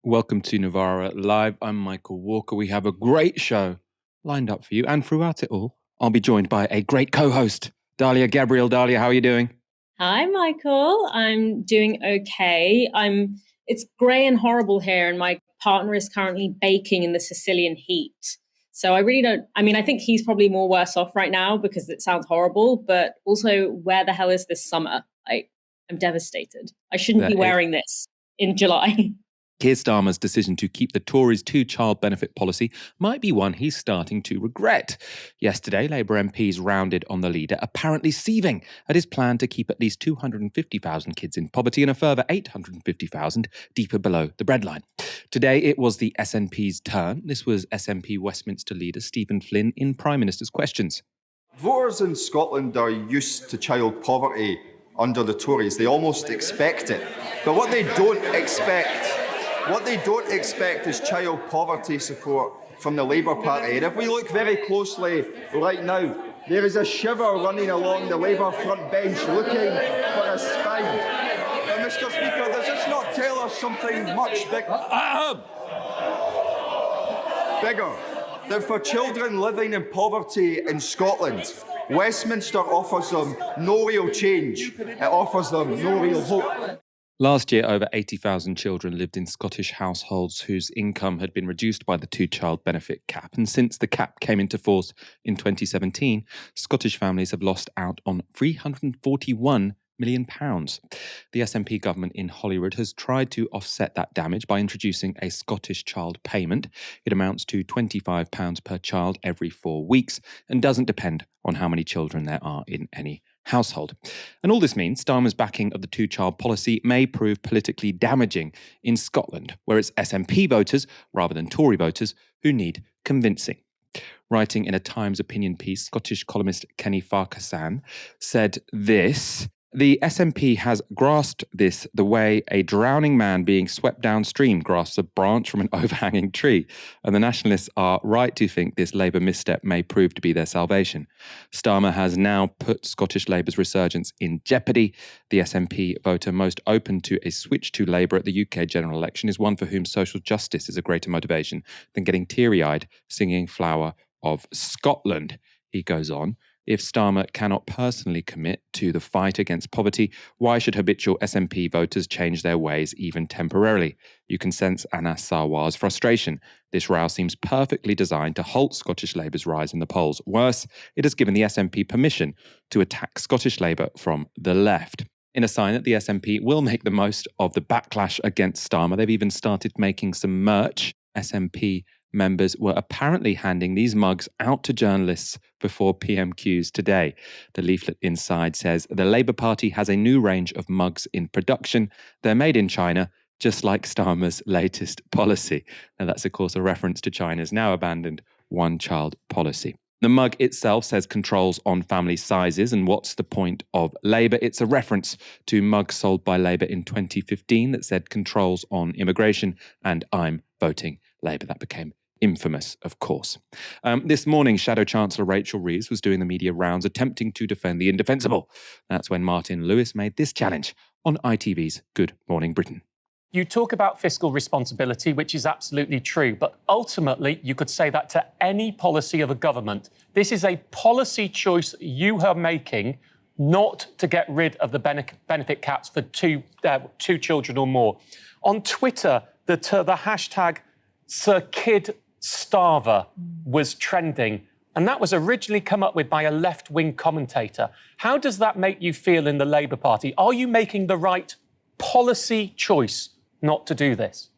Welcome to Novara Live. I'm Michael Walker. We have a great show lined up for you, and throughout it all, I'll be joined by a great co-host, Dalia Gebrial. Dalia, how are you doing? Hi, Michael. I'm doing okay. It's grey and horrible here, and my partner is currently baking in the Sicilian heat. So I think he's probably more worse off right now because it sounds horrible, but also where the hell is this summer? I'm devastated. I shouldn't be wearing this in July. Keir Starmer's decision to keep the Tories' two-child benefit policy might be one he's starting to regret. Yesterday, Labour MPs rounded on the leader, apparently seething at his plan to keep at least 250,000 kids in poverty and a further 850,000 deeper below the breadline. Today, it was the SNP's turn. This was SNP Westminster leader Stephen Flynn in Prime Minister's Questions. Voters in Scotland are used to child poverty under the Tories. They almost expect it. But what they don't expect is child poverty support from the Labour Party. And if we look very closely right now, there is a shiver running along the Labour front bench looking for a spine. Now, Mr. Speaker, does this not tell us something much bigger? That for children living in poverty in Scotland, Westminster offers them no real change. It offers them no real hope. Last year, over 80,000 children lived in Scottish households whose income had been reduced by the two-child benefit cap. And since the cap came into force in 2017, Scottish families have lost out on £341 million. The SNP government in Holyrood has tried to offset that damage by introducing a Scottish child payment. It amounts to £25 per child every 4 weeks and doesn't depend on how many children there are in any household. And all this means Starmer's backing of the two-child policy may prove politically damaging in Scotland, where it's SNP voters, rather than Tory voters, who need convincing. Writing in a Times opinion piece, Scottish columnist Kenny Farquharson said this: "The SNP has grasped this the way a drowning man being swept downstream grasps a branch from an overhanging tree, and the Nationalists are right to think this Labour misstep may prove to be their salvation. Starmer has now put Scottish Labour's resurgence in jeopardy. The SNP voter most open to a switch to Labour at the UK general election is one for whom social justice is a greater motivation than getting teary-eyed singing Flower of Scotland." He goes on, "If Starmer cannot personally commit to the fight against poverty, why should habitual SNP voters change their ways even temporarily? You can sense Anas Sarwar's frustration. This row seems perfectly designed to halt Scottish Labour's rise in the polls. Worse, it has given the SNP permission to attack Scottish Labour from the left." In a sign that the SNP will make the most of the backlash against Starmer, they've even started making some merch. SNP members were apparently handing these mugs out to journalists before PMQs today. The leaflet inside says, "The Labour Party has a new range of mugs in production. They're made in China, just like Starmer's latest policy." Now that's, of course, a reference to China's now abandoned one-child policy. The mug itself says controls on family sizes, and what's the point of Labour? It's a reference to mugs sold by Labour in 2015 that said controls on immigration, and I'm voting Labour. That became infamous, of course. This morning, Shadow Chancellor Rachel Reeves was doing the media rounds attempting to defend the indefensible. That's when Martin Lewis made this challenge on ITV's Good Morning Britain. You talk about fiscal responsibility, which is absolutely true, but ultimately you could say that to any policy of a government. This is a policy choice you are making not to get rid of the benefit caps for two children or more. On Twitter, the hashtag Sir Kid Starver was trending, and that was originally come up with by a left-wing commentator. How does that make you feel in the Labour Party? Are you making the right policy choice not to do this?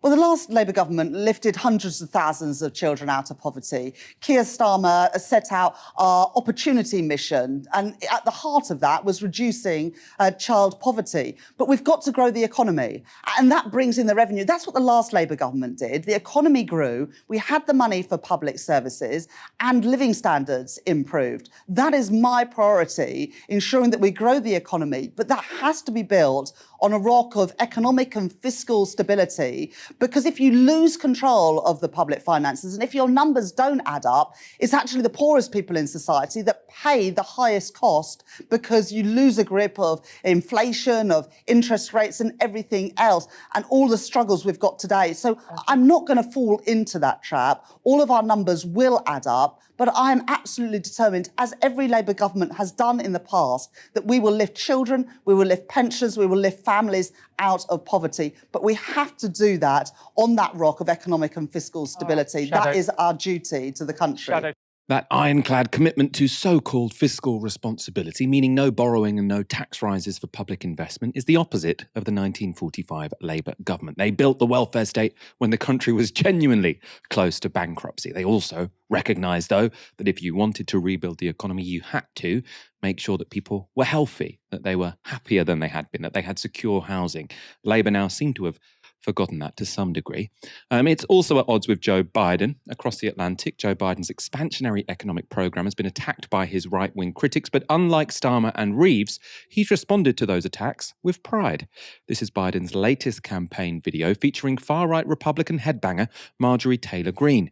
Well, the last Labour government lifted hundreds of thousands of children out of poverty. Keir Starmer set out our opportunity mission, and at the heart of that was reducing child poverty. But we've got to grow the economy, and that brings in the revenue. That's what the last Labour government did. The economy grew, we had the money for public services, and living standards improved. That is my priority, ensuring that we grow the economy, but that has to be built on a rock of economic and fiscal stability, because if you lose control of the public finances and if your numbers don't add up, it's actually the poorest people in society that pay the highest cost because you lose a grip of inflation, of interest rates and everything else and all the struggles we've got today. So I'm not going to fall into that trap. All of our numbers will add up, but I am absolutely determined, as every Labour government has done in the past, that we will lift children, we will lift pensioners, we will lift families out of poverty. But we have to do that on that rock of economic and fiscal stability. That is our duty to the country. That ironclad commitment to so-called fiscal responsibility, meaning no borrowing and no tax rises for public investment, is the opposite of the 1945 Labour government. They built the welfare state when the country was genuinely close to bankruptcy. They also recognised, though, that if you wanted to rebuild the economy, you had to make sure that people were healthy, that they were happier than they had been, that they had secure housing. Labour now seem to have forgotten that to some degree. It's also at odds with Joe Biden. Across the Atlantic, Joe Biden's expansionary economic programme has been attacked by his right-wing critics, but unlike Starmer and Reeves, he's responded to those attacks with pride. This is Biden's latest campaign video featuring far-right Republican headbanger Marjorie Taylor Greene.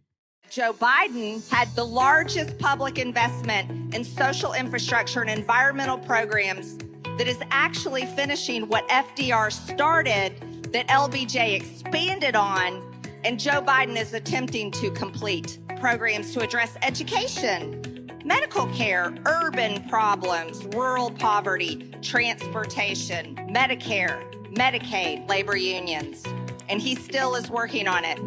Joe Biden had the largest public investment in social infrastructure and environmental programs that is actually finishing what FDR started, that LBJ expanded on, and Joe Biden is attempting to complete programs to address education, medical care, urban problems, rural poverty, transportation, Medicare, Medicaid, labor unions, and he still is working on it.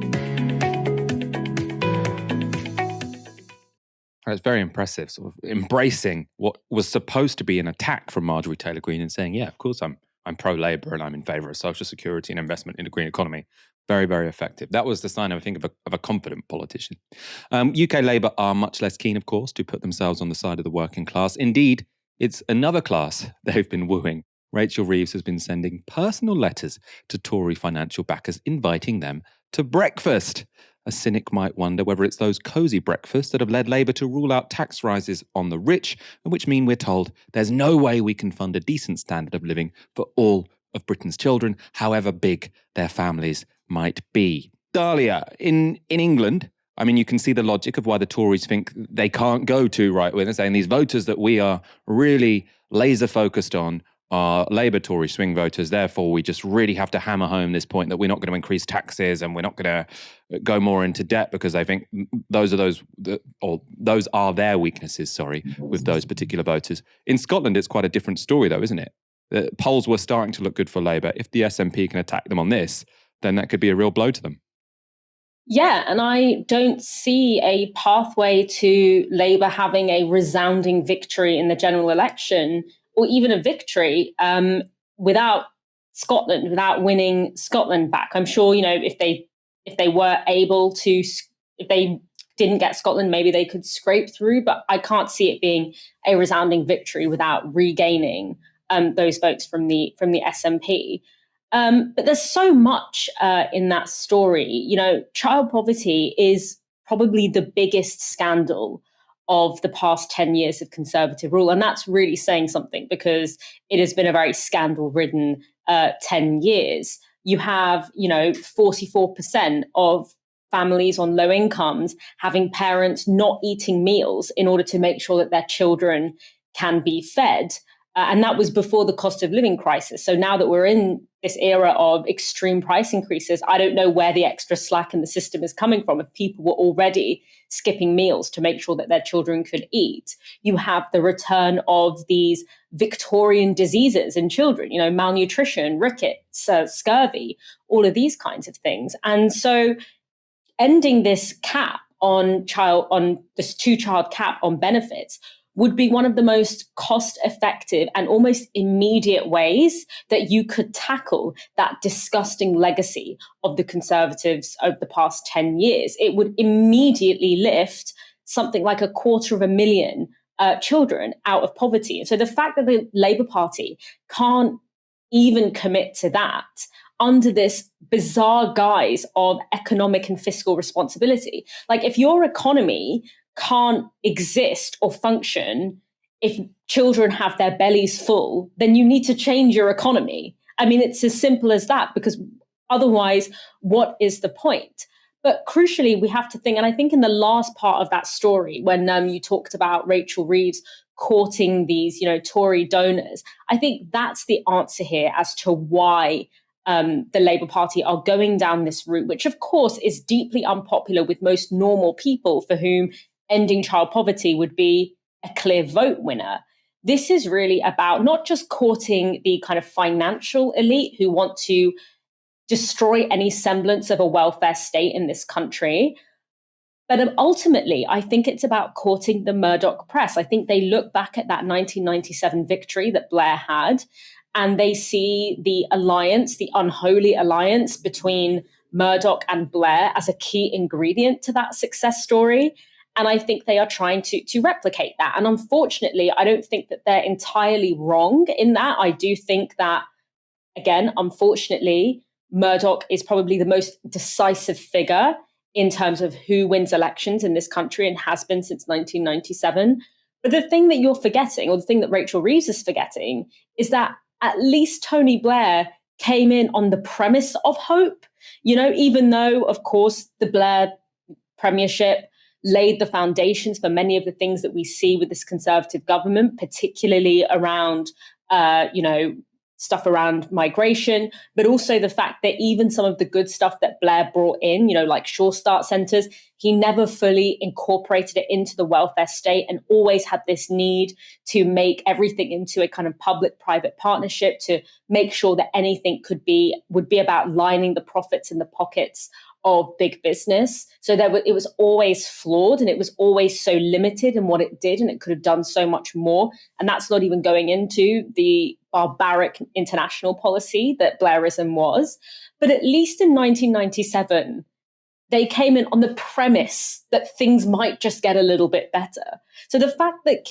It's very impressive, sort of embracing what was supposed to be an attack from Marjorie Taylor Greene and saying, yeah, of course I'm pro-Labour and I'm in favour of social security and investment in a green economy. Very, very effective. That was the sign, I think, of a confident politician. UK Labour are much less keen, of course, to put themselves on the side of the working class. Indeed, it's another class they've been wooing. Rachel Reeves has been sending personal letters to Tory financial backers, inviting them to breakfast. A cynic might wonder whether it's those cosy breakfasts that have led Labour to rule out tax rises on the rich, and which mean we're told there's no way we can fund a decent standard of living for all of Britain's children, however big their families might be. Dalia, in England, I mean, you can see the logic of why the Tories think they can't go too right-wing and saying these voters that we are really laser-focused on are Labour Tory swing voters. Therefore, we just really have to hammer home this point that we're not going to increase taxes and we're not going to go more into debt because they think those are their weaknesses, with those particular voters. In Scotland, it's quite a different story, though, isn't it? The polls were starting to look good for Labour. If the SNP can attack them on this, then that could be a real blow to them. Yeah, and I don't see a pathway to Labour having a resounding victory in the general election, or even a victory without Scotland, without winning Scotland back. I'm sure, if they were able to, if they didn't get Scotland, maybe they could scrape through, but I can't see it being a resounding victory without regaining those votes from the SNP. But there's so much in that story. Child poverty is probably the biggest scandal of the past 10 years of Conservative rule. And that's really saying something because it has been a very scandal-ridden 10 years. You have, 44% of families on low incomes having parents not eating meals in order to make sure that their children can be fed. And that was before the cost of living crisis. So now that we're in this era of extreme price increases, I don't know where the extra slack in the system is coming from if people were already skipping meals to make sure that their children could eat. You have the return of these Victorian diseases in children, malnutrition, rickets, scurvy, all of these kinds of things. And so ending this cap on this 2-child cap on benefits would be one of the most cost-effective and almost immediate ways that you could tackle that disgusting legacy of the Conservatives over the past 10 years. It would immediately lift something like 250,000 children out of poverty. And so the fact that the Labour Party can't even commit to that under this bizarre guise of economic and fiscal responsibility, like if your economy can't exist or function if children have their bellies full, then you need to change your economy. I mean, it's as simple as that, because otherwise, what is the point? But crucially, we have to think, and I think in the last part of that story, when you talked about Rachel Reeves courting these, Tory donors, I think that's the answer here as to why the Labour Party are going down this route, which of course is deeply unpopular with most normal people for whom ending child poverty would be a clear vote winner. This is really about not just courting the kind of financial elite who want to destroy any semblance of a welfare state in this country, but ultimately, I think it's about courting the Murdoch press. I think they look back at that 1997 victory that Blair had, and they see the alliance, the unholy alliance between Murdoch and Blair as a key ingredient to that success story. And I think they are trying to replicate that. And unfortunately, I don't think that they're entirely wrong in that. I do think that, again, unfortunately, Murdoch is probably the most decisive figure in terms of who wins elections in this country and has been since 1997. But the thing that you're forgetting, or the thing that Rachel Reeves is forgetting, is that at least Tony Blair came in on the premise of hope, even though, of course, the Blair premiership laid the foundations for many of the things that we see with this Conservative government, particularly around, stuff around migration, but also the fact that even some of the good stuff that Blair brought in, like Sure Start centres, he never fully incorporated it into the welfare state and always had this need to make everything into a kind of public-private partnership to make sure that anything would be about lining the profits in the pockets of big business. So it was always flawed, and it was always so limited in what it did, and it could have done so much more. And that's not even going into the barbaric international policy that Blairism was. But at least in 1997, they came in on the premise that things might just get a little bit better. So the fact that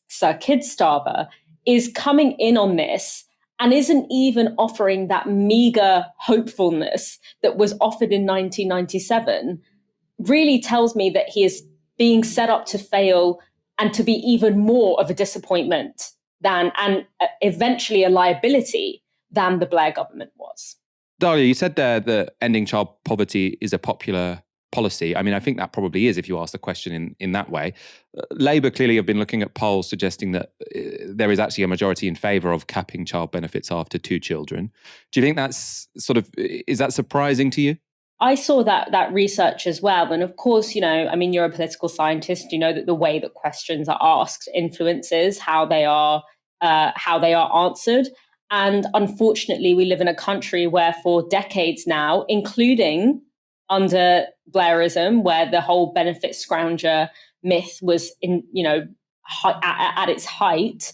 Sir Keir Starmer, is coming in on this and isn't even offering that meager hopefulness that was offered in 1997 really tells me that he is being set up to fail and to be even more of a disappointment and eventually a liability than the Blair government was. Dalia, you said there that ending child poverty is a popular policy. I mean, I think that probably is if you ask the question in that way. Labour clearly have been looking at polls suggesting that there is actually a majority in favour of capping child benefits after 2 children. Do you think that's is that surprising to you? I saw that research as well. And of course, you're a political scientist. You know that the way that questions are asked influences how they are answered. And unfortunately, we live in a country where for decades now, including under Blairism, where the whole benefit scrounger myth was at its height,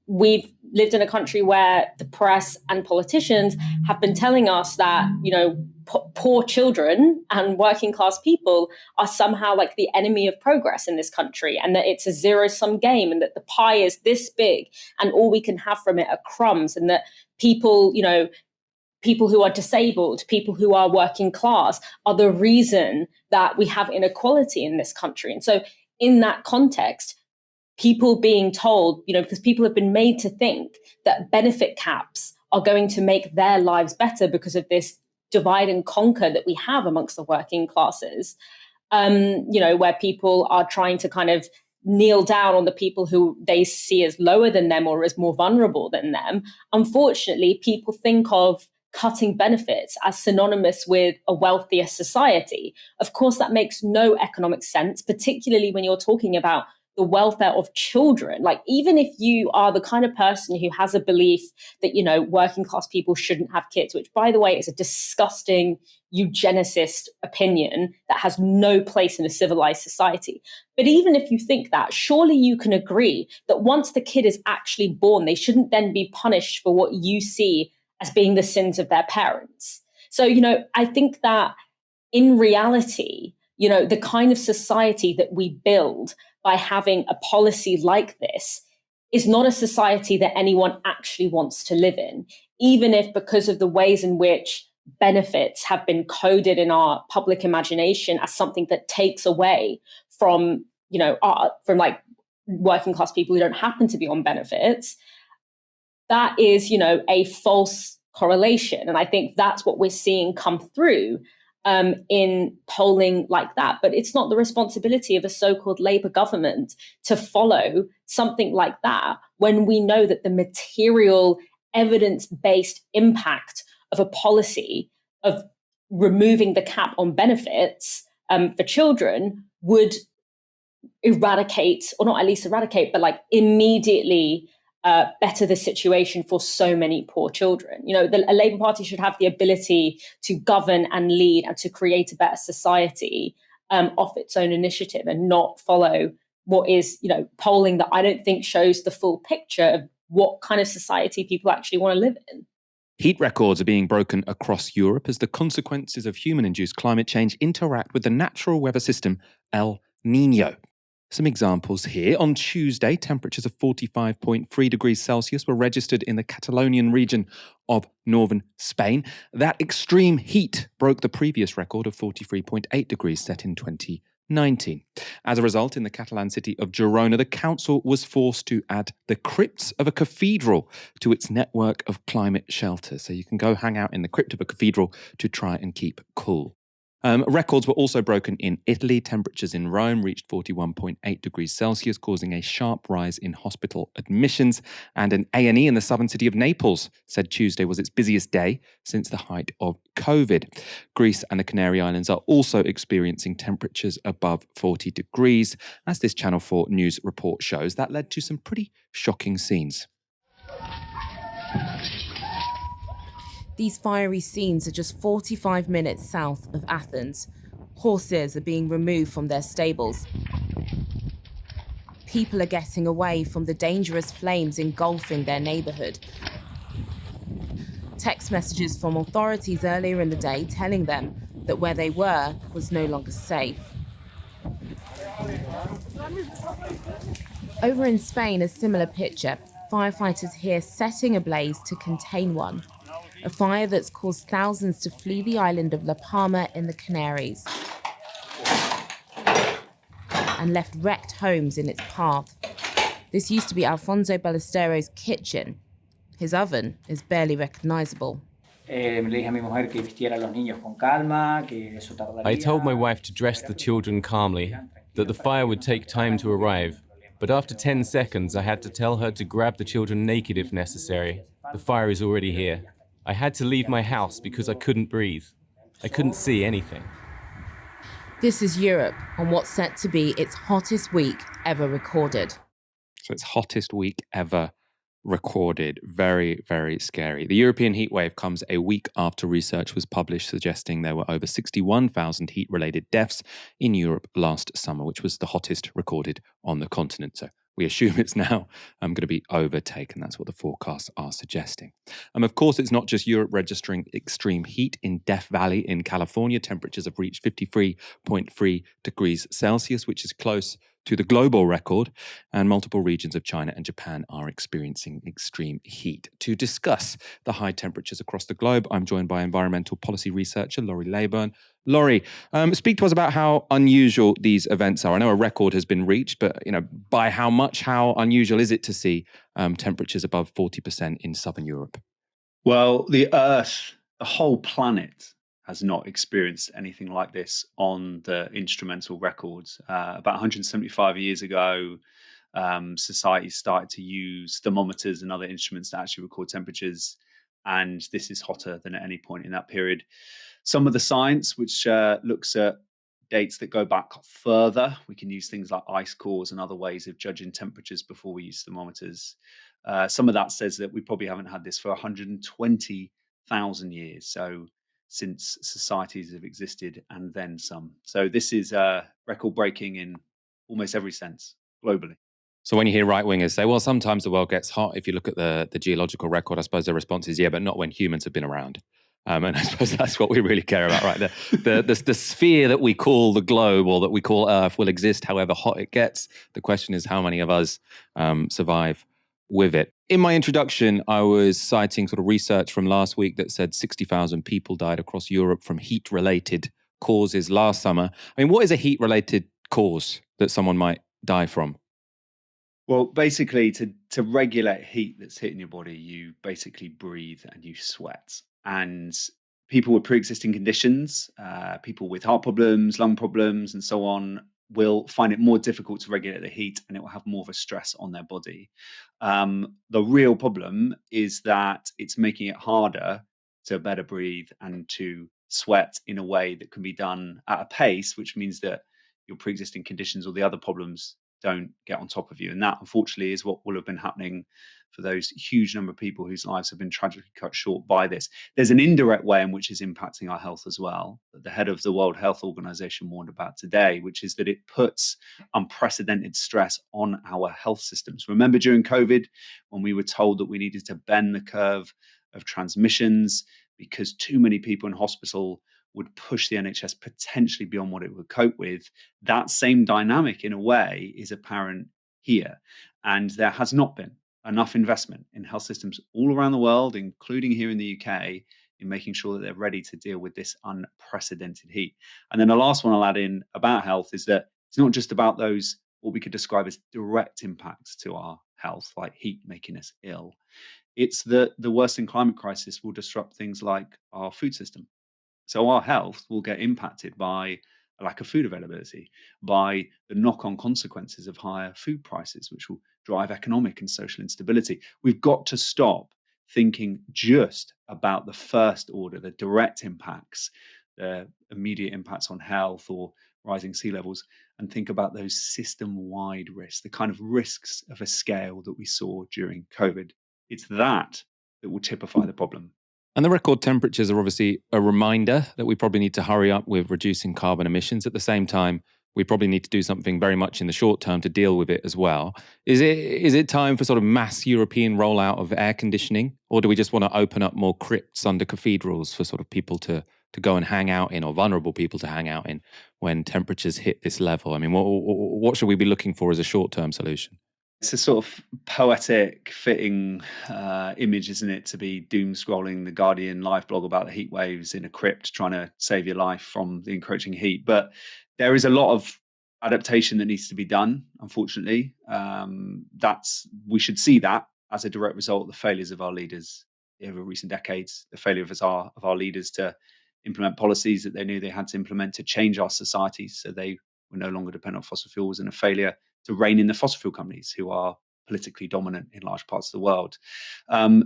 we've lived in a country where the press and politicians have been telling us that, poor children and working class people are somehow like the enemy of progress in this country, and that it's a zero-sum game, and that the pie is this big and all we can have from it are crumbs, and that people who are disabled, people who are working class are the reason that we have inequality in this country. And so in that context, people being told, because people have been made to think that benefit caps are going to make their lives better because of this divide and conquer that we have amongst the working classes, where people are trying to kind of kneel down on the people who they see as lower than them or as more vulnerable than them. Unfortunately, people think of cutting benefits as synonymous with a wealthier society. Of course, that makes no economic sense, particularly when you're talking about the welfare of children. Like, even if you are the kind of person who has a belief that, working class people shouldn't have kids, which, by the way, is a disgusting eugenicist opinion that has no place in a civilized society. But even if you think that, surely you can agree that once the kid is actually born, they shouldn't then be punished for what you see as being the sins of their parents. So, I think that in reality, the kind of society that we build by having a policy like this is not a society that anyone actually wants to live in, even if, because of the ways in which benefits have been coded in our public imagination as something that takes away from, from like working class people who don't happen to be on benefits, that is, a false correlation. And I think that's what we're seeing come through in polling like that. But it's not the responsibility of a so-called Labour government to follow something like that when we know that the material evidence-based impact of a policy of removing the cap on benefits for children would eradicate, or not at least eradicate, but like immediately better the situation for so many poor children. A Labour Party should have the ability to govern and lead and to create a better society off its own initiative, and not follow what is, polling that I don't think shows the full picture of what kind of society people actually want to live in. Heat records are being broken across Europe as the consequences of human-induced climate change interact with the natural weather system El Niño. Some examples here. On Tuesday, temperatures of 45.3 degrees Celsius were registered in the Catalonian region of northern Spain. That extreme heat broke the previous record of 43.8 degrees set in 2019. As a result, in the Catalan city of Girona, the council was forced to add the crypts of a cathedral to its network of climate shelters. So you can go hang out in the crypt of a cathedral to try and keep cool. Records were also broken in Italy. Temperatures in Rome reached 41.8 degrees Celsius, causing a sharp rise in hospital admissions. And an A&E in the southern city of Naples said Tuesday was its busiest day since the height of COVID. Greece and the Canary Islands are also experiencing temperatures above 40 degrees. As this Channel 4 news report shows, that led to some pretty shocking scenes. These fiery scenes are just 45 minutes south of Athens. Horses are being removed from their stables. People are getting away from the dangerous flames engulfing their neighborhood. Text messages from authorities earlier in the day telling them that where they were was no longer safe. Over in Spain, a similar picture. Firefighters here setting ablaze to contain one. A fire that's caused thousands to flee the island of La Palma in the Canaries and left wrecked homes in its path. This used to be Alfonso Ballesteros' kitchen. His oven is barely recognizable. I told my wife to dress the children calmly, that the fire would take time to arrive. But after 10 seconds, I had to tell her to grab the children naked if necessary. The fire is already here. I had to leave my house because I couldn't breathe. I couldn't see anything. This is Europe on what's set to be its hottest week ever recorded. So it's hottest week ever recorded. Very, very scary. The European heatwave comes a week after research was published suggesting there were over 61,000 heat-related deaths in Europe last summer, which was the hottest recorded on the continent. So we assume it's now going to be overtaken. That's what the forecasts are suggesting. Of course, it's not just Europe registering extreme heat. In Death Valley in California, temperatures have reached 53.3 degrees Celsius, which is close to the global record, and multiple regions of China and Japan are experiencing extreme heat. To discuss the high temperatures across the globe, I'm joined by environmental policy researcher Laurie Leyburn. Laurie, speak to us about how unusual these events are. I know a record has been reached, but by how much, how unusual is it to see temperatures above 40% in southern Europe? Well, the Earth, the whole planet, has not experienced anything like this on the instrumental records. About 175 years ago, society started to use thermometers and other instruments to actually record temperatures, and this is hotter than at any point in that period. Some of the science, which looks at dates that go back further, we can use things like ice cores and other ways of judging temperatures before we use thermometers. Some of that says that we probably haven't had this for 120,000 years. So since societies have existed, and then some. So this is record breaking in almost every sense globally. So when you hear right-wingers say, well, sometimes the world gets hot, if you look at the geological record, I suppose the response is, yeah, but not when humans have been around. And I suppose that's what we really care about, right? The sphere that we call the globe, or that we call Earth, will exist however hot it gets. The question is how many of us survive with it. In my introduction, I was citing sort of research from last week that said 60,000 people died across Europe from heat-related causes last summer. I mean, what is a heat-related cause that someone might die from? Well, basically, to regulate heat that's hitting your body, you basically breathe and you sweat. And people with pre-existing conditions, people with heart problems, lung problems, and so on, will find it more difficult to regulate the heat, and it will have more of a stress on their body. The real problem is that it's making it harder to better breathe and to sweat in a way that can be done at a pace, which means that your pre-existing conditions or the other problems don't get on top of you. And that, unfortunately, is what will have been happening for those huge number of people whose lives have been tragically cut short by this. There's an indirect way in which it's impacting our health as well, that the head of the World Health Organization warned about today, which is that it puts unprecedented stress on our health systems. Remember during COVID, when we were told that we needed to bend the curve of transmissions because too many people in hospital would push the NHS potentially beyond what it would cope with? That same dynamic, in a way, is apparent here. And there has not been enough investment in health systems all around the world, including here in the UK, in making sure that they're ready to deal with this unprecedented heat. And then the last one I'll add in about health is that it's not just about those, what we could describe as direct impacts to our health, like heat making us ill. It's that the worsening climate crisis will disrupt things like our food system. So our health will get impacted by a lack of food availability, by the knock-on consequences of higher food prices, which will drive economic and social instability. We've got to stop thinking just about the first order, the direct impacts, the immediate impacts on health or rising sea levels, and think about those system-wide risks, the kind of risks of a scale that we saw during COVID. It's that will typify the problem. And the record temperatures are obviously a reminder that we probably need to hurry up with reducing carbon emissions. At the same time, we probably need to do something very much in the short term to deal with it as well. Is it time for sort of mass European rollout of air conditioning? Or do we just want to open up more crypts under cathedrals for sort of people to go and hang out in, or vulnerable people to hang out in when temperatures hit this level? I mean, what should we be looking for as a short-term solution? It's a sort of poetic, fitting image, isn't it, to be doom scrolling the Guardian live blog about the heat waves in a crypt, trying to save your life from the encroaching heat. But there is a lot of adaptation that needs to be done. Unfortunately, we should see that as a direct result of the failures of our leaders over recent decades, the failure of our leaders to implement policies that they knew they had to implement to change our societies so they were no longer dependent on fossil fuels, and a failure to rein in the fossil fuel companies who are politically dominant in large parts of the world.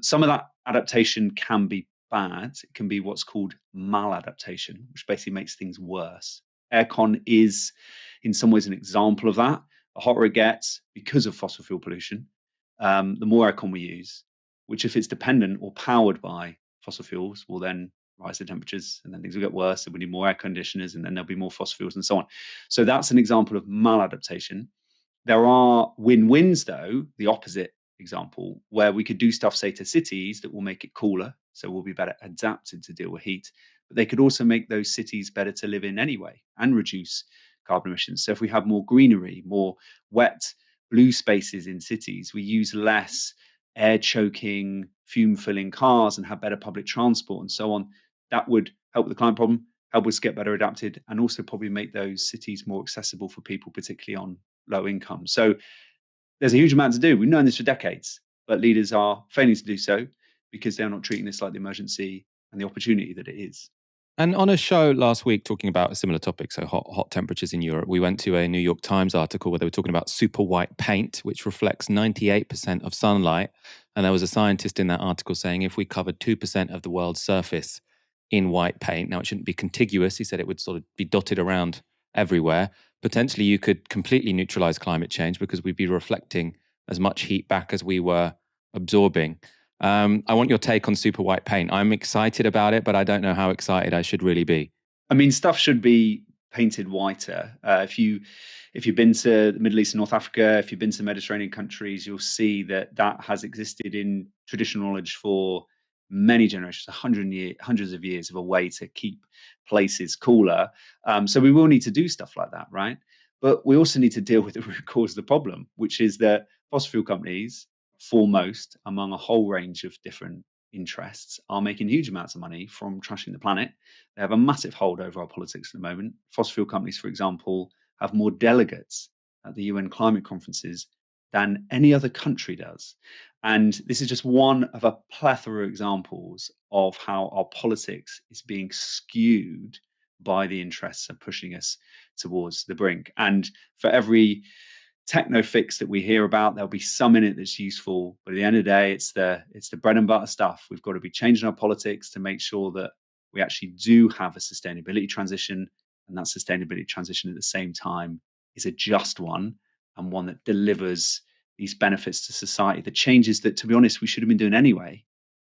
Some of that adaptation can be bad. It can be what's called maladaptation, which basically makes things worse. Aircon is, in some ways, an example of that. The hotter it gets because of fossil fuel pollution, the more aircon we use, which, if it's dependent or powered by fossil fuels, will then rise the temperatures, and then things will get worse, and we need more air conditioners, and then there'll be more fossil fuels and so on. So that's an example of maladaptation. There are win-wins, though, the opposite example, where we could do stuff, say, to cities that will make it cooler, so we'll be better adapted to deal with heat. But they could also make those cities better to live in anyway and reduce carbon emissions. So if we have more greenery, more wet blue spaces in cities, we use less air choking, fume filling cars and have better public transport and so on. That would help with the climate problem, help us get better adapted, and also probably make those cities more accessible for people, particularly on low income. So there's a huge amount to do. We've known this for decades, but leaders are failing to do so because they're not treating this like the emergency and the opportunity that it is. And on a show last week talking about a similar topic, so hot temperatures in Europe, we went to a New York Times article where they were talking about super white paint, which reflects 98% of sunlight. And there was a scientist in that article saying if we covered 2% of the world's surface in white paint, now it shouldn't be contiguous, he said it would sort of be dotted around everywhere. Potentially you could completely neutralize climate change because we'd be reflecting as much heat back as we were absorbing. I want your take on super white paint. I'm excited about it, but I don't know how excited I should really be. I mean, stuff should be painted whiter. If you've been to the Middle East and North Africa, if you've been to Mediterranean countries, you'll see that has existed in traditional knowledge for many generations, hundreds of years, of a way to keep places cooler. So we will need to do stuff like that, right? But we also need to deal with the root cause of the problem, which is that fossil fuel companies, foremost among a whole range of different interests, are making huge amounts of money from trashing the planet. They have a massive hold over our politics at the moment. Fossil fuel companies, for example, have more delegates at the UN climate conferences than any other country does. And this is just one of a plethora of examples of how our politics is being skewed by the interests of pushing us towards the brink. And for every techno fix that we hear about, there'll be some in it that's useful, but at the end of the day, it's the bread and butter stuff. We've got to be changing our politics to make sure that we actually do have a sustainability transition, and that sustainability transition at the same time is a just one, and one that delivers these benefits to society, the changes that, to be honest, we should have been doing anyway,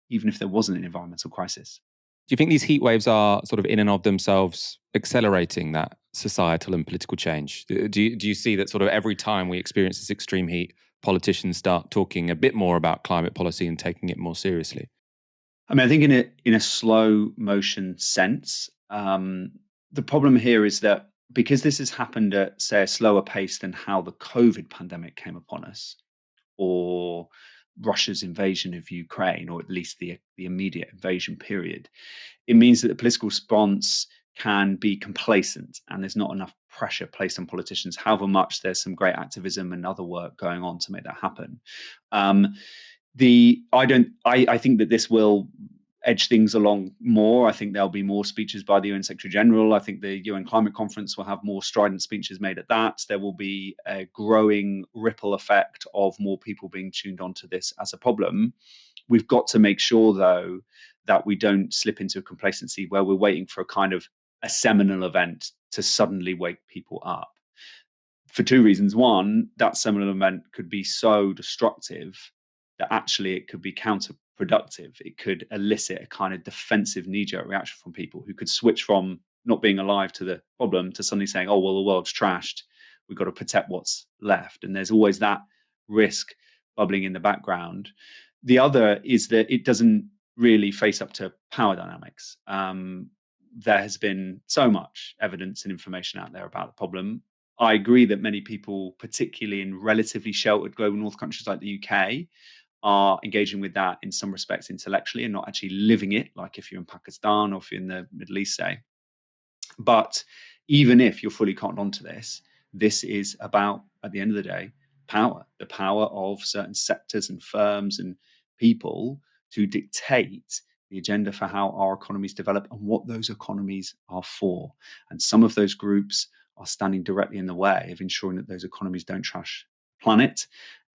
even if there wasn't an environmental crisis. Do you think these heat waves are sort of in and of themselves accelerating that societal and political change? Do you see that sort of every time we experience this extreme heat, politicians start talking a bit more about climate policy and taking it more seriously? I mean, I think in a slow motion sense, the problem here is that because this has happened at, say, a slower pace than how the COVID pandemic came upon us, or Russia's invasion of Ukraine, or at least the immediate invasion period, it means that the political response can be complacent and there's not enough pressure placed on politicians, however much there's some great activism and other work going on to make that happen. I think that this will edge things along more. I think there'll be more speeches by the UN Secretary General. I think the UN Climate Conference will have more strident speeches made at that. There will be a growing ripple effect of more people being tuned onto this as a problem. We've got to make sure, though, that we don't slip into a complacency where we're waiting for a kind of a seminal event to suddenly wake people up. For two reasons. One, that seminal event could be so destructive that actually it could be counterproductive. It could elicit a kind of defensive knee-jerk reaction from people who could switch from not being alive to the problem to suddenly saying, oh, well, the world's trashed. We've got to protect what's left. And there's always that risk bubbling in the background. The other is that it doesn't really face up to power dynamics. There has been so much evidence and information out there about the problem. I agree that many people, particularly in relatively sheltered global north countries like the UK, are engaging with that in some respects intellectually and not actually living it, like if you're in Pakistan or if you're in the Middle East, say. But even if you're fully cottoned onto this, this is about, at the end of the day, power, the power of certain sectors and firms and people to dictate the agenda for how our economies develop and what those economies are for. And some of those groups are standing directly in the way of ensuring that those economies don't trash the planet.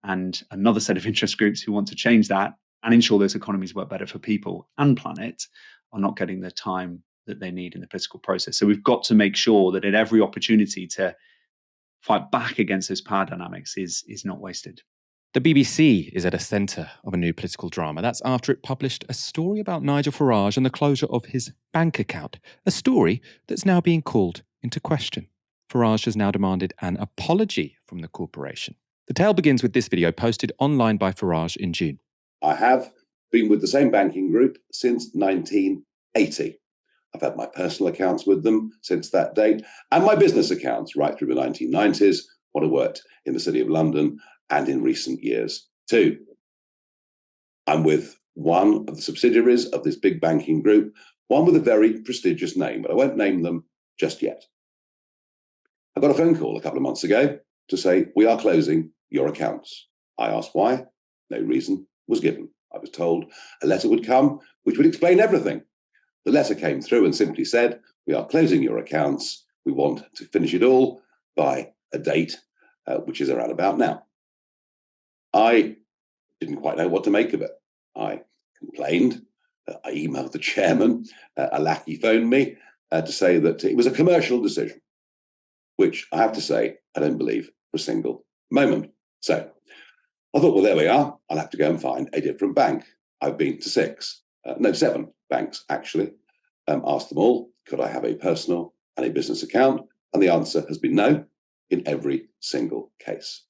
And another set of interest groups who want to change that and ensure those economies work better for people and planet are not getting the time that they need in the political process. So we've got to make sure that at every opportunity to fight back against those power dynamics is not wasted. The BBC is at the centre of a new political drama. That's after it published a story about Nigel Farage and the closure of his bank account, a story that's now being called into question. Farage has now demanded an apology from the corporation. The tale begins with this video posted online by Farage in June. I have been with the same banking group since 1980. I've had my personal accounts with them since that date, and my business accounts right through the 1990s, when I worked in the City of London, and in recent years too. I'm with one of the subsidiaries of this big banking group, one with a very prestigious name, but I won't name them just yet. I got a phone call a couple of months ago to say, we are closing your accounts. I asked why. No reason was given. I was told a letter would come which would explain everything. The letter came through and simply said, we are closing your accounts. We want to finish it all by a date, which is around about now. I didn't quite know what to make of it. I complained. I emailed the chairman. A lackey phoned me to say that it was a commercial decision, which I have to say, I don't believe for a single moment. So I thought, well, there we are. I'll have to go and find a different bank. I've been to 7 banks, actually. Asked them all, could I have a personal and a business account? And the answer has been no in every single case.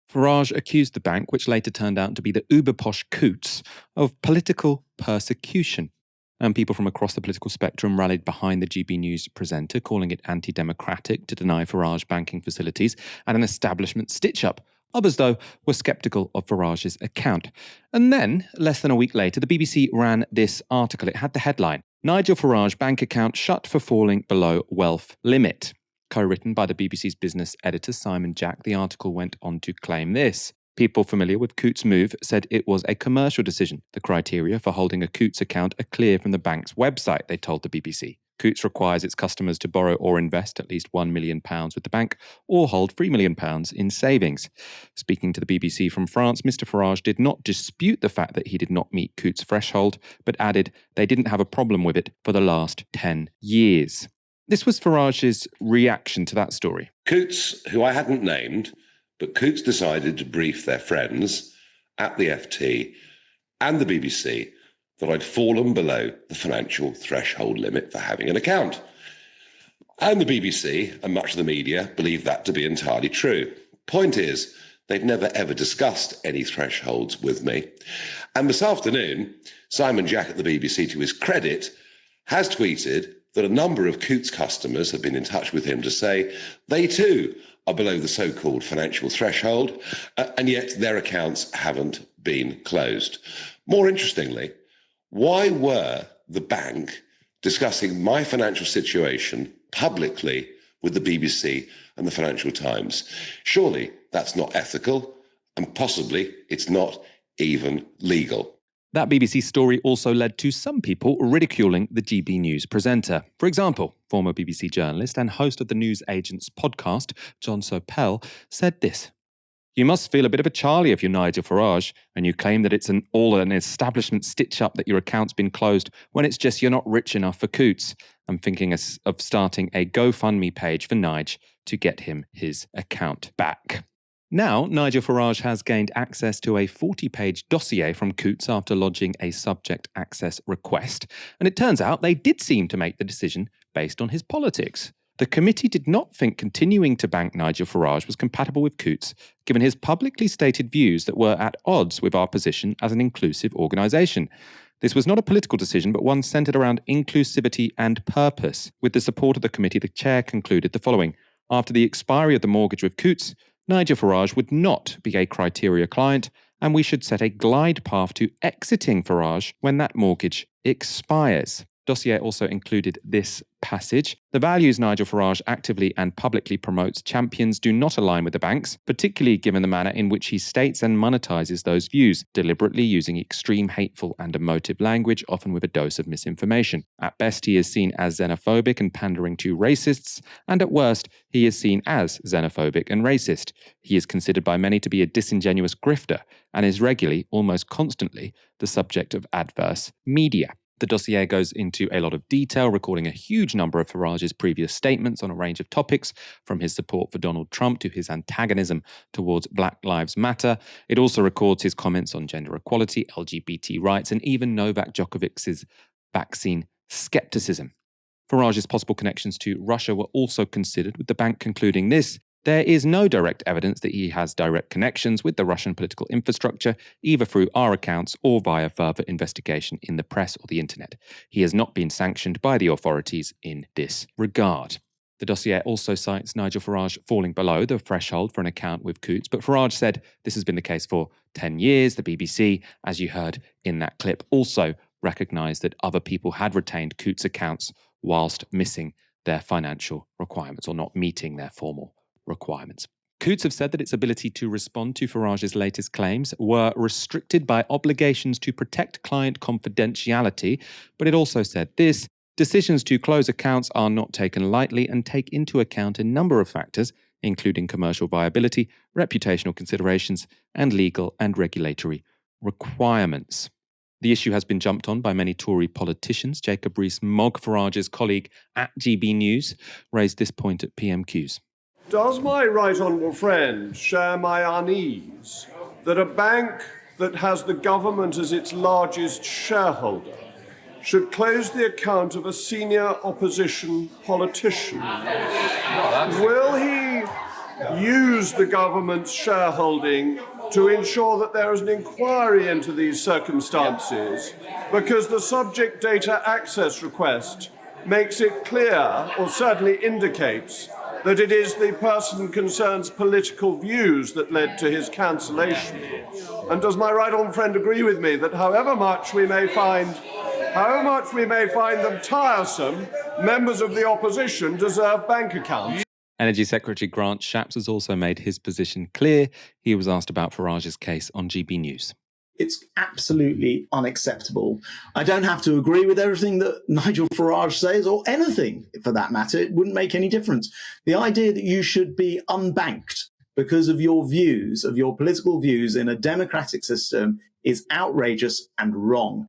Farage accused the bank, which later turned out to be the uber posh Coots, of political persecution. And people from across the political spectrum rallied behind the GB News presenter, calling it anti-democratic to deny Farage banking facilities and an establishment stitch-up. Others, though, were sceptical of Farage's account. And then, less than a week later, the BBC ran this article. It had the headline, Nigel Farage bank account shut for falling below wealth limit. Co-written by the BBC's business editor Simon Jack, the article went on to claim this. People familiar with Coutts' move said it was a commercial decision. The criteria for holding a Coutts account are clear from the bank's website, they told the BBC. Coutts requires its customers to borrow or invest at least £1 million with the bank or hold £3 million in savings. Speaking to the BBC from France, Mr Farage did not dispute the fact that he did not meet Coutts' threshold, but added they didn't have a problem with it for the last 10 years. This was Farage's reaction to that story. Coutts, who I hadn't named, but Coutts decided to brief their friends at the FT and the BBC that I'd fallen below the financial threshold limit for having an account. And the BBC and much of the media believe that to be entirely true. Point is, they've never ever discussed any thresholds with me. And this afternoon, Simon Jack at the BBC, to his credit, has tweeted that a number of Coutts customers have been in touch with him to say they too are below the so-called financial threshold, and yet their accounts haven't been closed. More interestingly, why were the bank discussing my financial situation publicly with the BBC and the Financial Times? Surely that's not ethical, and possibly it's not even legal. That BBC story also led to some people ridiculing the GB News presenter. For example, former BBC journalist and host of the News Agents podcast, John Sopel, said this: "You must feel a bit of a Charlie if you're Nigel Farage and you claim that it's an establishment stitch-up that your account's been closed when it's just you're not rich enough for Coutts. I'm thinking of starting a GoFundMe page for Nige to get him his account back." Now, Nigel Farage has gained access to a 40-page dossier from Coutts after lodging a subject access request, and it turns out they did seem to make the decision based on his politics. The committee did not think continuing to bank Nigel Farage was compatible with Coutts, given his publicly stated views that were at odds with our position as an inclusive organisation. This was not a political decision, but one centred around inclusivity and purpose. With the support of the committee, the chair concluded the following: after the expiry of the mortgage with Coutts, Nigel Farage would not be a criteria client, and we should set a glide path to exiting Farage when that mortgage expires. Dossier also included this passage: "The values Nigel Farage actively and publicly promotes champions do not align with the bank's, particularly given the manner in which he states and monetises those views, deliberately using extreme hateful and emotive language, often with a dose of misinformation. At best, he is seen as xenophobic and pandering to racists, and at worst, he is seen as xenophobic and racist. He is considered by many to be a disingenuous grifter, and is regularly, almost constantly, the subject of adverse media." The dossier goes into a lot of detail, recording a huge number of Farage's previous statements on a range of topics, from his support for Donald Trump to his antagonism towards Black Lives Matter. It also records his comments on gender equality, LGBT rights, and even Novak Djokovic's vaccine skepticism. Farage's possible connections to Russia were also considered, with the bank concluding this: "There is no direct evidence that he has direct connections with the Russian political infrastructure, either through our accounts or via further investigation in the press or the internet. He has not been sanctioned by the authorities in this regard." The dossier also cites Nigel Farage falling below the threshold for an account with Coutts, but Farage said this has been the case for 10 years. The BBC, as you heard in that clip, also recognised that other people had retained Coutts accounts whilst missing their financial requirements or not meeting their formal requirements. Coutts have said that its ability to respond to Farage's latest claims were restricted by obligations to protect client confidentiality, but it also said this: "Decisions to close accounts are not taken lightly and take into account a number of factors, including commercial viability, reputational considerations, and legal and regulatory requirements." The issue has been jumped on by many Tory politicians. Jacob Rees-Mogg, Farage's colleague at GB News, raised this point at PMQs. Does my right honourable friend share my unease that a bank that has the government as its largest shareholder should close the account of a senior opposition politician? Will he use the government's shareholding to ensure that there is an inquiry into these circumstances, because the subject data access request makes it clear, or certainly indicates, that it is the person concerned's political views that led to his cancellation? And does my right honourable friend agree with me that however much we may find them tiresome, members of the opposition deserve bank accounts? Energy Secretary Grant Shapps has also made his position clear. He was asked about Farage's case on GB News. It's absolutely unacceptable. I don't have to agree with everything that Nigel Farage says, or anything for that matter. It wouldn't make any difference. The idea that you should be unbanked because of your views, of your political views in a democratic system is outrageous and wrong.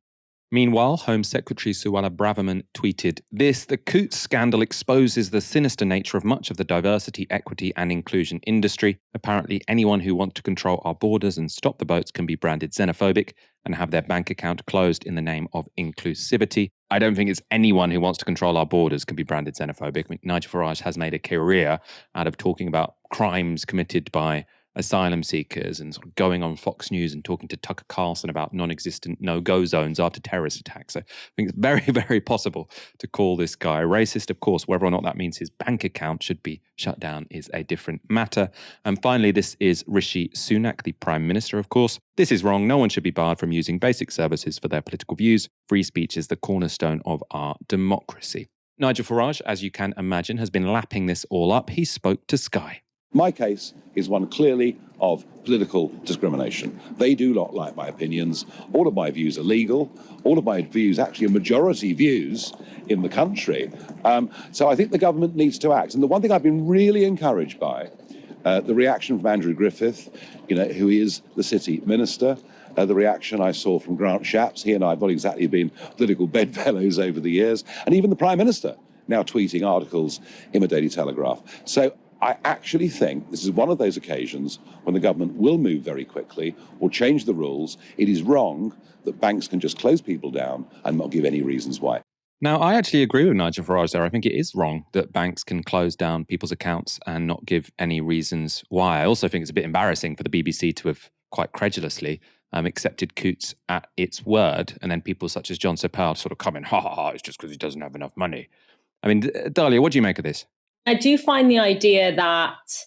Meanwhile, Home Secretary Suella Braverman tweeted this: "The Coutts scandal exposes the sinister nature of much of the diversity, equity and inclusion industry. Apparently, anyone who wants to control our borders and stop the boats can be branded xenophobic and have their bank account closed in the name of inclusivity." I don't think it's anyone who wants to control our borders can be branded xenophobic. I mean, Nigel Farage has made a career out of talking about crimes committed by asylum seekers and sort of going on Fox News and talking to Tucker Carlson about non-existent no-go zones after terrorist attacks. So I think it's very, very possible to call this guy racist. Of course, whether or not that means his bank account should be shut down is a different matter. And finally, this is Rishi Sunak, the Prime Minister, of course. "This is wrong. No one should be barred from using basic services for their political views. Free speech is the cornerstone of our democracy." Nigel Farage, as you can imagine, has been lapping this all up. He spoke to Sky. My case is one clearly of political discrimination. They do not like my opinions. All of my views are legal. All of my views actually are majority views in the country. So I think the government needs to act. And the one thing I've been really encouraged by, the reaction from Andrew Griffith, who is the city minister, the reaction I saw from Grant Shapps. He and I have not exactly been political bedfellows over the years. And even the Prime Minister now tweeting articles in the Daily Telegraph. So I actually think this is one of those occasions when the government will move very quickly or change the rules. It is wrong that banks can just close people down and not give any reasons why. Now, I actually agree with Nigel Farage there. I think it is wrong that banks can close down people's accounts and not give any reasons why. I also think it's a bit embarrassing for the BBC to have quite credulously accepted Coutts at its word, and then people such as John Sopel sort of come in, it's just because he doesn't have enough money. I mean, Dalia, what do you make of this? I do find the idea that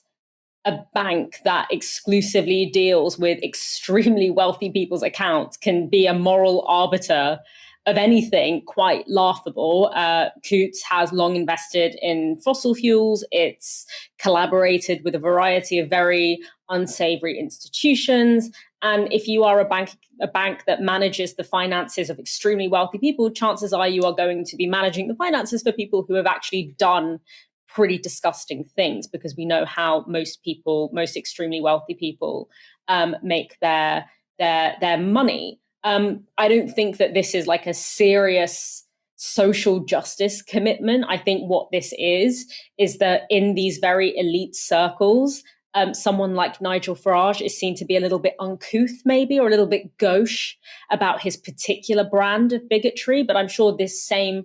a bank that exclusively deals with extremely wealthy people's accounts can be a moral arbiter of anything quite laughable. Coutts has long invested in fossil fuels. It's collaborated with a variety of very unsavory institutions. And if you are a bank that manages the finances of extremely wealthy people, chances are you are going to be managing the finances for people who have actually done pretty disgusting things, because we know how most extremely wealthy people make their money. I don't think that this is like a serious social justice commitment. I think what this is that in these very elite circles, someone like Nigel Farage is seen to be a little bit uncouth, maybe, or a little bit gauche about his particular brand of bigotry. But I'm sure this same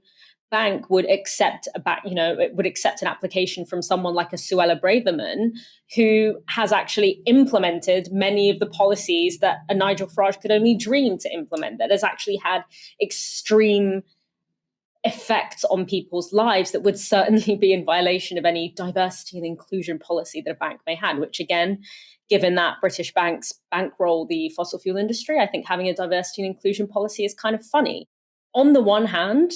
bank would accept an application from someone like a Suella Braverman, who has actually implemented many of the policies that a Nigel Farage could only dream to implement, that has actually had extreme effects on people's lives that would certainly be in violation of any diversity and inclusion policy that a bank may have, which again, given that British banks bankroll the fossil fuel industry, I think having a diversity and inclusion policy is kind of funny. On the one hand,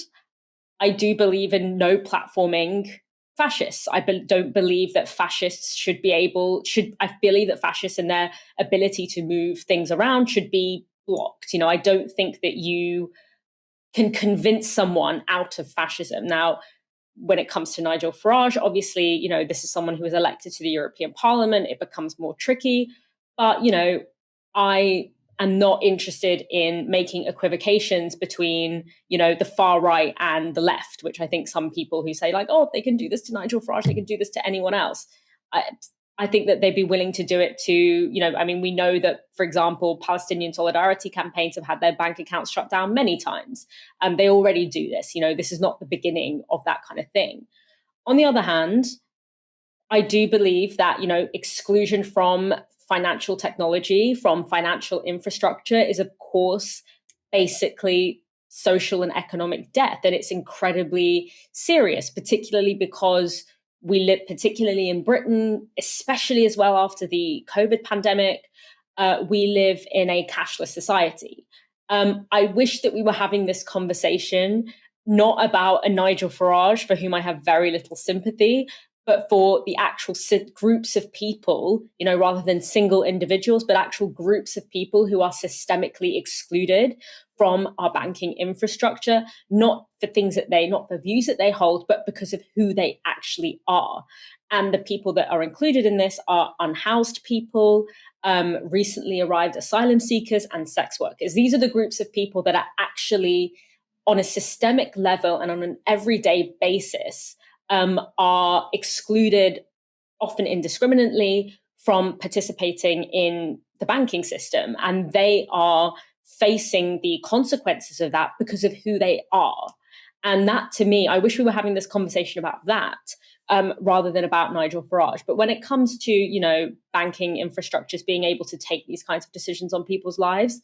I do believe in no platforming fascists. I don't believe that fascists I believe that fascists and their ability to move things around should be blocked. I don't think that you can convince someone out of fascism. Now, when it comes to Nigel Farage, obviously, this is someone who was elected to the European Parliament. It becomes more tricky. But, I am not interested in making equivocations between, the far right and the left, which I think some people who say they can do this to Nigel Farage, they can do this to anyone else. I think that they'd be willing to do it to, we know that, for example, Palestinian solidarity campaigns have had their bank accounts shut down many times. They already do this. This is not the beginning of that kind of thing. On the other hand, I do believe that, exclusion from financial technology, from financial infrastructure is, of course, basically social and economic death. And it's incredibly serious, particularly because we live, particularly in Britain, especially as well after the COVID pandemic, we live in a cashless society. I wish that we were having this conversation not about a Nigel Farage, for whom I have very little sympathy, but for the actual groups of people, rather than single individuals, but actual groups of people who are systemically excluded from our banking infrastructure, not for views that they hold, but because of who they actually are. And the people that are included in this are unhoused people, recently arrived asylum seekers, and sex workers. These are the groups of people that are actually on a systemic level and on an everyday basis are excluded, often indiscriminately, from participating in the banking system. And they are facing the consequences of that because of who they are. And that, to me, I wish we were having this conversation about that rather than about Nigel Farage. But when it comes to, banking infrastructures being able to take these kinds of decisions on people's lives,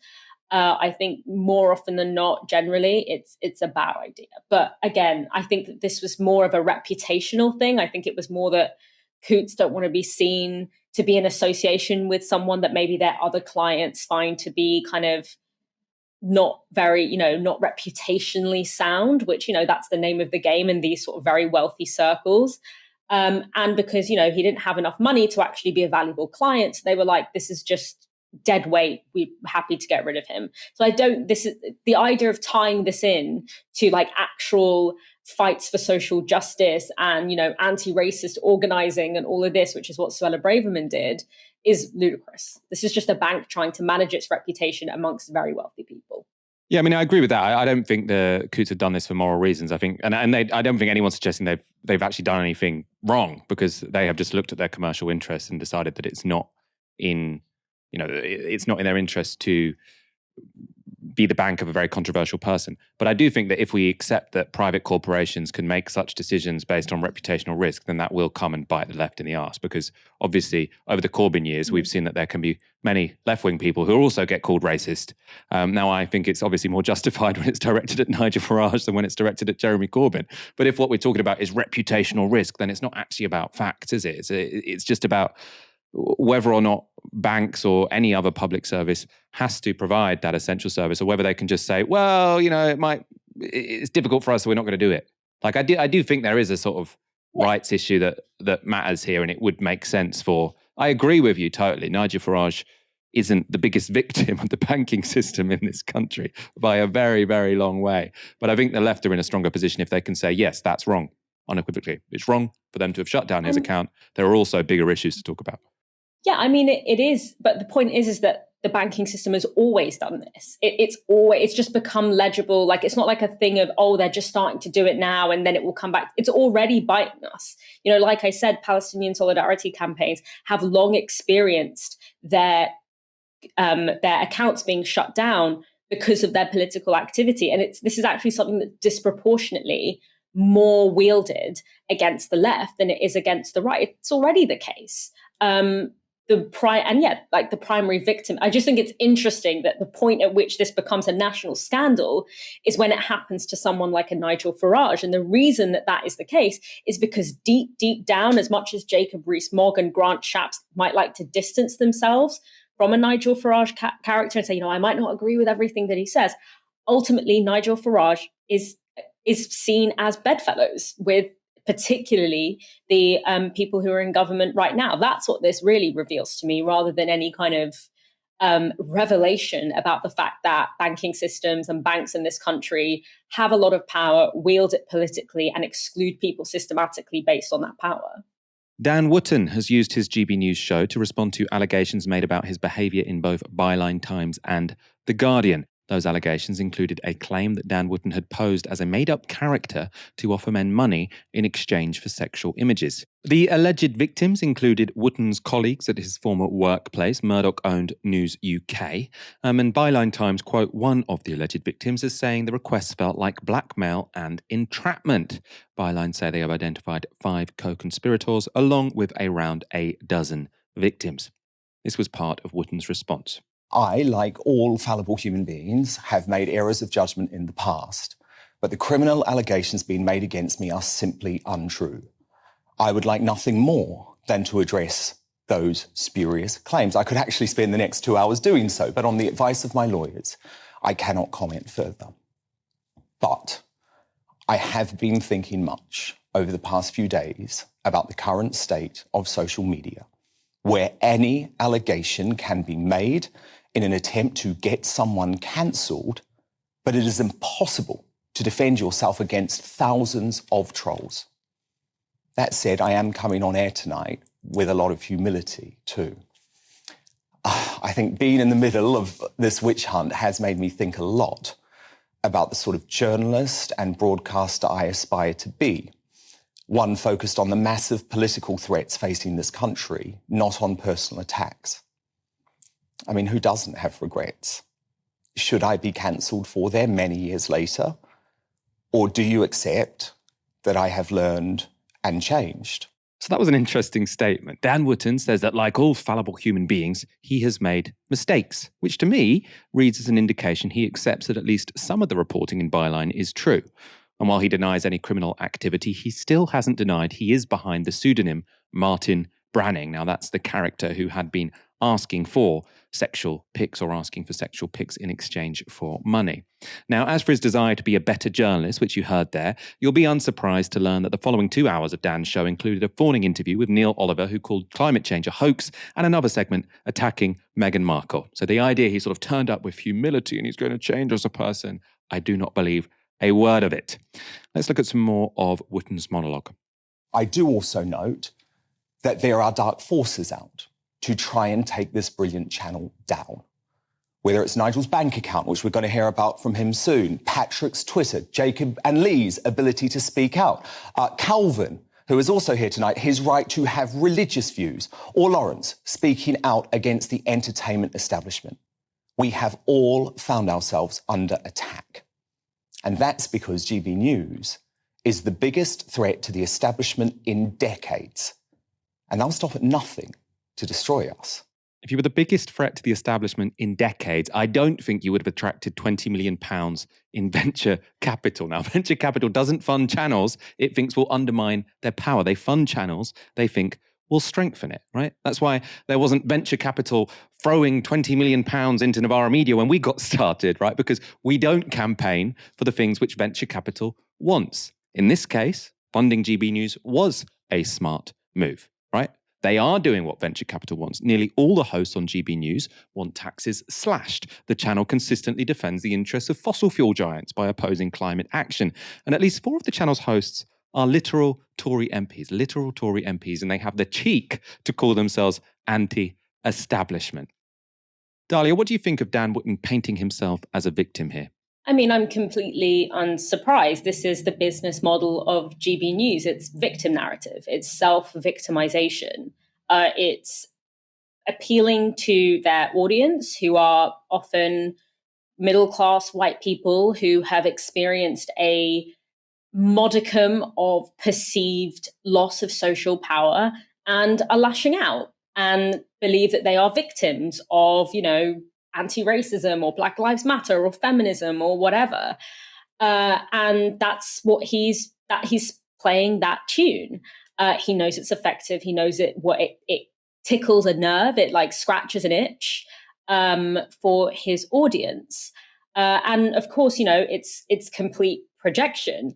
I think more often than not, generally, it's a bad idea. But again, I think that this was more of a reputational thing. I think it was more that Coutts don't want to be seen to be in association with someone that maybe their other clients find to be kind of not very, not reputationally sound, which, that's the name of the game in these sort of very wealthy circles. And because, he didn't have enough money to actually be a valuable client, they were like, this is just dead weight, we're happy to get rid of him. So this is the idea of tying this in to like actual fights for social justice and, anti-racist organizing and all of this, which is what Suella Braverman did, is ludicrous. This is just a bank trying to manage its reputation amongst very wealthy people. Yeah, I mean, I agree with that. I don't think the Coutts have done this for moral reasons. I think, I don't think anyone's suggesting they've actually done anything wrong, because they have just looked at their commercial interests and decided that it's not in their interest to be the bank of a very controversial person. But I do think that if we accept that private corporations can make such decisions based on reputational risk, then that will come and bite the left in the arse. Because obviously, over the Corbyn years, we've seen that there can be many left-wing people who also get called racist. Now, I think it's obviously more justified when it's directed at Nigel Farage than when it's directed at Jeremy Corbyn. But if what we're talking about is reputational risk, then it's not actually about facts, is it? It's just about whether or not banks or any other public service has to provide that essential service, or whether they can just say, well, it's difficult for us, so we're not going to do it. Like, I do think there is a sort of rights issue that matters here, and it would make sense for, I agree with you totally, Nigel Farage isn't the biggest victim of the banking system in this country by a very, very long way. But I think the left are in a stronger position if they can say, yes, that's wrong, unequivocally. It's wrong for them to have shut down his account. There are also bigger issues to talk about. Yeah, I mean, it is. But the point is that the banking system has always done this. It's just become legible. Like, it's not like a thing of, they're just starting to do it now and then it will come back. It's already biting us. Like I said, Palestinian solidarity campaigns have long experienced their accounts being shut down because of their political activity. And this is actually something that's disproportionately more wielded against the left than it is against the right. It's already the case. The primary victim. I just think it's interesting that the point at which this becomes a national scandal is when it happens to someone like a Nigel Farage. And the reason that is the case is because deep, deep down, as much as Jacob Rees-Mogg and Grant Shapps might like to distance themselves from a Nigel Farage character and say, I might not agree with everything that he says, ultimately Nigel Farage is seen as bedfellows with particularly the people who are in government right now. That's what this really reveals to me, rather than any kind of revelation about the fact that banking systems and banks in this country have a lot of power, wield it politically, and exclude people systematically based on that power. Dan Wootton has used his GB News show to respond to allegations made about his behaviour in both Byline Times and The Guardian. Those allegations included a claim that Dan Wootton had posed as a made-up character to offer men money in exchange for sexual images. The alleged victims included Wootton's colleagues at his former workplace, Murdoch-owned News UK, and Byline Times quote one of the alleged victims as saying the requests felt like blackmail and entrapment. Byline say they have identified 5 co-conspirators along with around a dozen victims. This was part of Wootton's response. I, like all fallible human beings, have made errors of judgment in the past, but the criminal allegations being made against me are simply untrue. I would like nothing more than to address those spurious claims. I could actually spend the next 2 hours doing so, but on the advice of my lawyers, I cannot comment further. But I have been thinking much over the past few days about the current state of social media, where any allegation can be made in an attempt to get someone cancelled, but it is impossible to defend yourself against thousands of trolls. That said, I am coming on air tonight with a lot of humility too. I think being in the middle of this witch hunt has made me think a lot about the sort of journalist and broadcaster I aspire to be. One focused on the massive political threats facing this country, not on personal attacks. I mean, who doesn't have regrets? Should I be cancelled for them many years later? Or do you accept that I have learned and changed? So that was an interesting statement. Dan Wootton says that, like all fallible human beings, he has made mistakes, which to me reads as an indication he accepts that at least some of the reporting in Byline is true. And while he denies any criminal activity, he still hasn't denied he is behind the pseudonym Martin Branning. Now, that's the character who had been asking for sexual pics or asking for sexual pics in exchange for money. Now, as for his desire to be a better journalist, which you heard there, you'll be unsurprised to learn that the following 2 hours of Dan's show included a fawning interview with Neil Oliver, who called climate change a hoax, and another segment attacking Meghan Markle. So the idea he sort of turned up with humility and he's going to change as a person, I do not believe a word of it. Let's look at some more of Wootton's monologue. I do also note that there are dark forces out to try and take this brilliant channel down. Whether it's Nigel's bank account, which we're going to hear about from him soon, Patrick's Twitter, Jacob and Lee's ability to speak out, Calvin, who is also here tonight, his right to have religious views, or Lawrence speaking out against the entertainment establishment. We have all found ourselves under attack. And that's because GB News is the biggest threat to the establishment in decades. And they'll stop at nothing to destroy us. If you were the biggest threat to the establishment in decades, I don't think you would have attracted £20 million in venture capital. Now, venture capital doesn't fund channels it thinks will undermine their power. They fund channels they think will strengthen it, right? That's why there wasn't venture capital throwing £20 million into Novara Media when we got started, right? Because we don't campaign for the things which venture capital wants. In this case, funding GB News was a smart move, right? They are doing what venture capital wants. Nearly all the hosts on GB News want taxes slashed. The channel consistently defends the interests of fossil fuel giants by opposing climate action. And at least 4 of the channel's hosts are literal Tory MPs, and they have the cheek to call themselves anti-establishment. Dalia, what do you think of Dan Wootton painting himself as a victim here? I mean, I'm completely unsurprised. This is the business model of GB News. It's victim narrative. It's self-victimization. It's appealing to their audience, who are often middle-class white people who have experienced a modicum of perceived loss of social power and are lashing out and believe that they are victims of, anti-racism or Black Lives Matter or feminism or whatever. And that's what he's playing that tune. He knows it's effective. He knows it tickles a nerve. It like scratches an itch for his audience. And of course, it's complete projection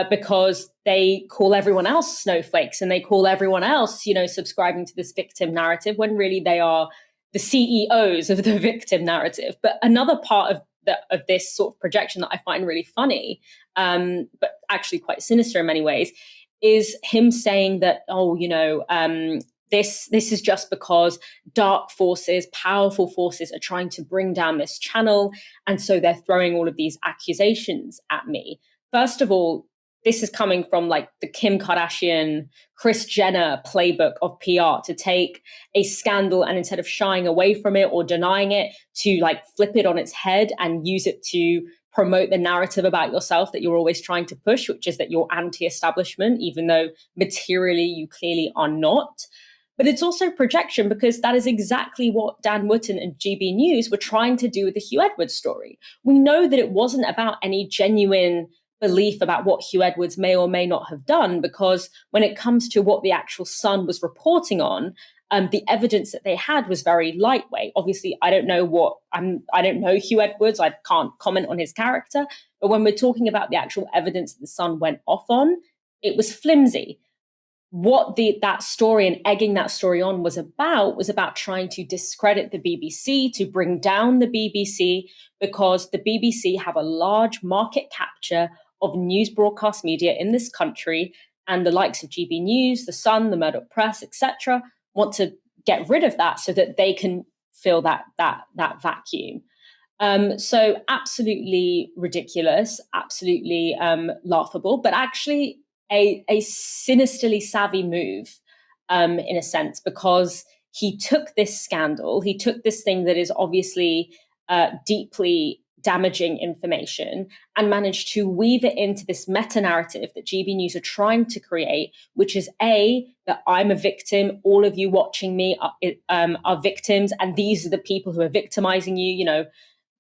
because they call everyone else snowflakes and they call everyone else, subscribing to this victim narrative when really they are the CEOs of the victim narrative. But another part of this sort of projection that I find really funny, but actually quite sinister in many ways, is him saying that, this is just because dark forces, powerful forces are trying to bring down this channel. And so they're throwing all of these accusations at me. First of all, this is coming from like the Kim Kardashian, Kris Jenner playbook of PR, to take a scandal and instead of shying away from it or denying it, to like flip it on its head and use it to promote the narrative about yourself that you're always trying to push, which is that you're anti-establishment, even though materially you clearly are not. But it's also projection, because that is exactly what Dan Wootton and GB News were trying to do with the Hugh Edwards story. We know that it wasn't about any genuine belief about what Hugh Edwards may or may not have done, because when it comes to what the actual Sun was reporting on, the evidence that they had was very lightweight. Obviously, I don't know Hugh Edwards. I can't comment on his character. But when we're talking about the actual evidence that the Sun went off on, it was flimsy. What that story and egging that story on was about trying to discredit the BBC, to bring down the BBC, because the BBC have a large market capture of news broadcast media in this country, and the likes of GB News, The Sun, the Murdoch Press, etc., want to get rid of that so that they can fill that vacuum. So absolutely ridiculous, absolutely laughable, but actually a sinisterly savvy move, in a sense, because he took this scandal, he took this thing that is obviously deeply damaging information, and managed to weave it into this meta-narrative that GB News are trying to create, which is that I'm a victim, all of you watching me are victims, and these are the people who are victimizing you,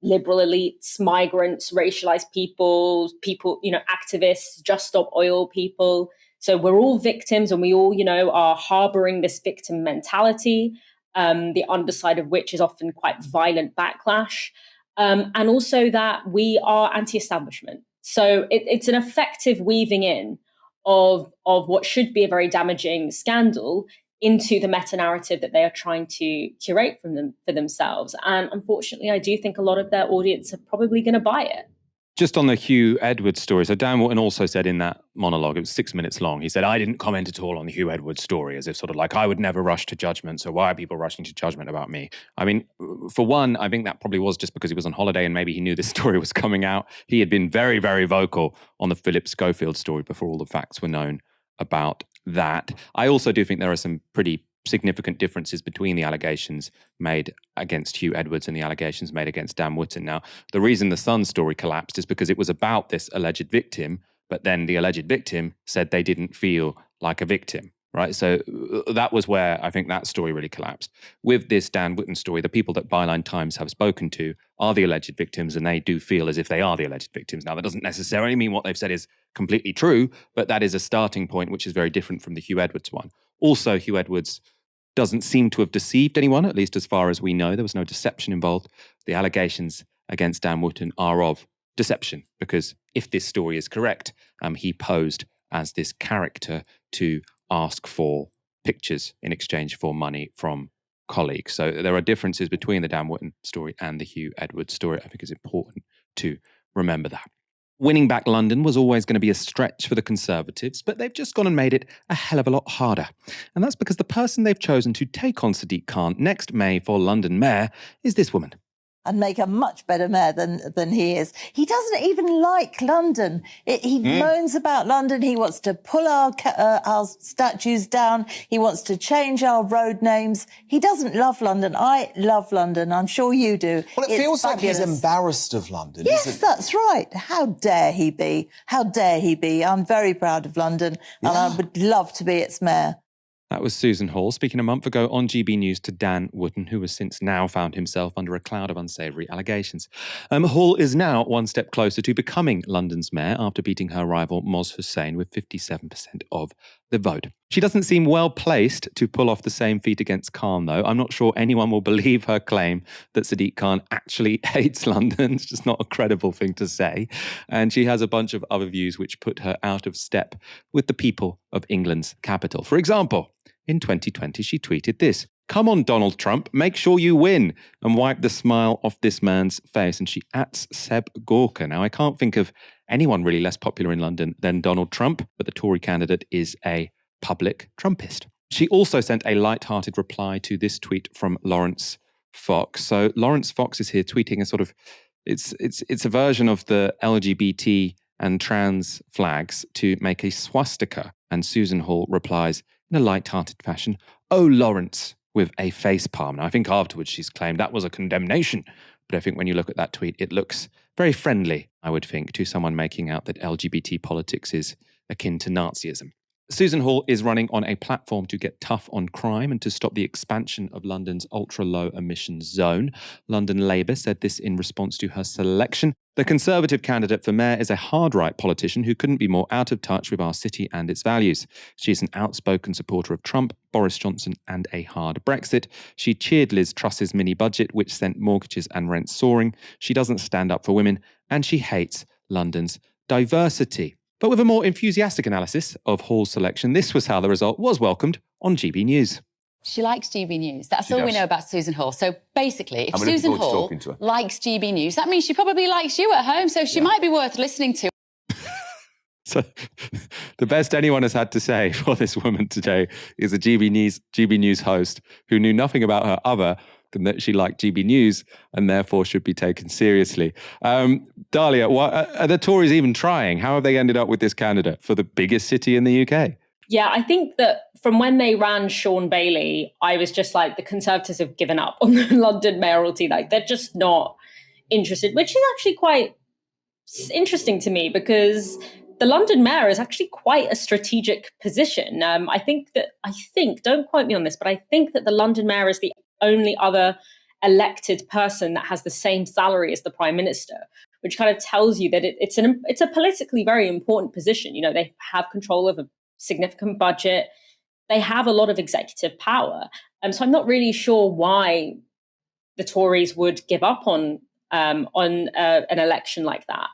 liberal elites, migrants, racialized people, activists, Just Stop Oil people. So we're all victims, and we all, are harboring this victim mentality, the underside of which is often quite violent backlash. And also that we are anti-establishment. So it's an effective weaving in of what should be a very damaging scandal into the meta-narrative that they are trying to curate for themselves. And unfortunately, I do think a lot of their audience are probably going to buy it. Just on the Hugh Edwards story, so Dan Wootton also said in that monologue, it was 6 minutes long, he said, I didn't comment at all on the Hugh Edwards story, as if sort of like, I would never rush to judgment, so why are people rushing to judgment about me? I mean, for one, I think that probably was just because he was on holiday and maybe he knew this story was coming out. He had been very, very vocal on the Philip Schofield story before all the facts were known about that. I also do think there are some pretty significant differences between the allegations made against Hugh Edwards and the allegations made against Dan Wootton. Now, the reason the Sun story collapsed is because it was about this alleged victim, but then the alleged victim said they didn't feel like a victim, right? So that was where I think that story really collapsed. With this Dan Wootton story, the people that Byline Times have spoken to are the alleged victims, and they do feel as if they are the alleged victims. Now, that doesn't necessarily mean what they've said is completely true, but that is a starting point, which is very different from the Hugh Edwards one. Also, Hugh Edwards doesn't seem to have deceived anyone, at least as far as we know. There was no deception involved. The allegations against Dan Wootton are of deception, because if this story is correct, he posed as this character to ask for pictures in exchange for money from colleagues. So there are differences between the Dan Wootton story and the Hugh Edwards story. I think it's important to remember that. Winning back London was always going to be a stretch for the Conservatives, but they've just gone and made it a hell of a lot harder. And that's because the person they've chosen to take on Sadiq Khan next May for London Mayor is this woman. And make a much better mayor than he is. He doesn't even like London. He moans about London. He wants to pull our statues down. He wants to change our road names. He doesn't love London. I love London. I'm sure you do. Well, it feels like he's embarrassed of London. Yes, that's right. How dare he be? How dare he be? I'm very proud of London, and I would love to be its mayor. That was Susan Hall speaking a month ago on GB News to Dan Wootton, who has since now found himself under a cloud of unsavoury allegations. Hall is now one step closer to becoming London's mayor after beating her rival Moz Hussain with 57% of the vote. She doesn't seem well placed to pull off the same feat against Khan, though. I'm not sure anyone will believe her claim that Sadiq Khan actually hates London. It's just not a credible thing to say. And she has a bunch of other views which put her out of step with the people of England's capital. For example, in 2020, she tweeted this: "Come on, Donald Trump, make sure you win," and wipe the smile off this man's face. And she ats Seb Gorka. Now, I can't think of anyone really less popular in London than Donald Trump, but the Tory candidate is a public Trumpist. She also sent a light-hearted reply to this tweet from Lawrence Fox. So Lawrence Fox is here tweeting a sort of, it's a version of the LGBT and trans flags to make a swastika. And Susan Hall replies in a light-hearted fashion, "Oh, Lawrence," with a face palm. Now, I think afterwards she's claimed that was a condemnation. But I think when you look at that tweet, it looks very friendly, I would think, to someone making out that LGBT politics is akin to Nazism. Susan Hall is running on a platform to get tough on crime and to stop the expansion of London's ultra-low emissions zone. London Labour said this in response to her selection. The Conservative candidate for mayor is a hard-right politician who couldn't be more out of touch with our city and its values. She's an outspoken supporter of Trump, Boris Johnson and a hard Brexit. She cheered Liz Truss's mini-budget, which sent mortgages and rents soaring. She doesn't stand up for women, and she hates London's diversity. But with a more enthusiastic analysis of Hall's selection, this was how the result was welcomed on GB News. She likes GB News. That's all we know about Susan Hall. So basically, if Susan Hall likes GB News, that means she probably likes you at home, so she might be worth listening to. So the best anyone has had to say for this woman today is a GB News host who knew nothing about her other than that she liked GB News and therefore should be taken seriously. Dalia, are the Tories even trying? How have they ended up with this candidate for the biggest city in the UK? Yeah, I think that from when they ran Sean Bailey, I was just like, the Conservatives have given up on the London mayoralty. Like, they're just not interested, which is actually quite interesting to me because the London mayor is actually quite a strategic position. I think, don't quote me on this, but I think that the London mayor is the only other elected person that has the same salary as the Prime Minister, which kind of tells you that it's a politically very important position. You know, they have control of a significant budget. They have a lot of executive power. So I'm not really sure why the Tories would give up on an election like that.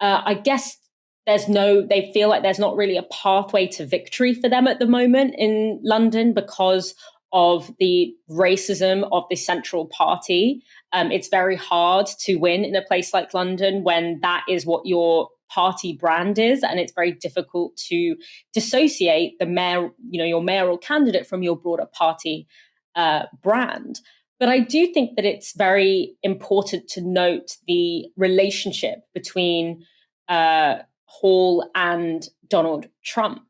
I guess they feel like there's not really a pathway to victory for them at the moment in London because of the racism of the central party. It's very hard to win in a place like London when that is what your party brand is, and it's very difficult to dissociate the mayor, your mayoral candidate from your broader party brand. But I do think that it's very important to note the relationship between Hall and Donald Trump.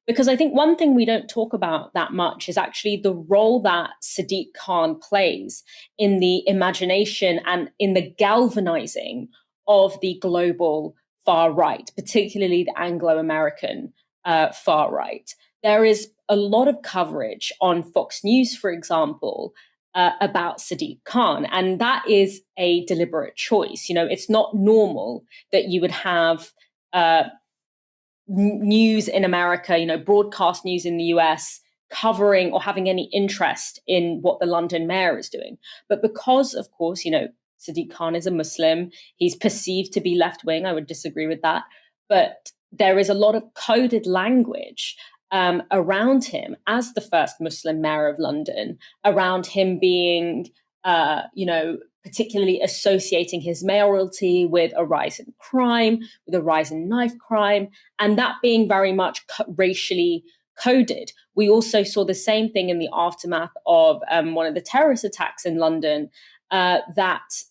Because I think one thing we don't talk about that much is actually the role that Sadiq Khan plays in the imagination and in the galvanizing of the global far right, particularly the Anglo-American far right. There is a lot of coverage on Fox News, for example, about Sadiq Khan, and that is a deliberate choice. It's not normal that you would have news in America, broadcast news in the US covering or having any interest in what the London mayor is doing. But because, of course, Sadiq Khan is a Muslim, he's perceived to be left-wing. I would disagree with that. But there is a lot of coded language around him as the first Muslim mayor of London, around him being, particularly associating his mayoralty with a rise in crime, with a rise in knife crime, and that being very much racially coded. We also saw the same thing in the aftermath of one of the terrorist attacks in London, that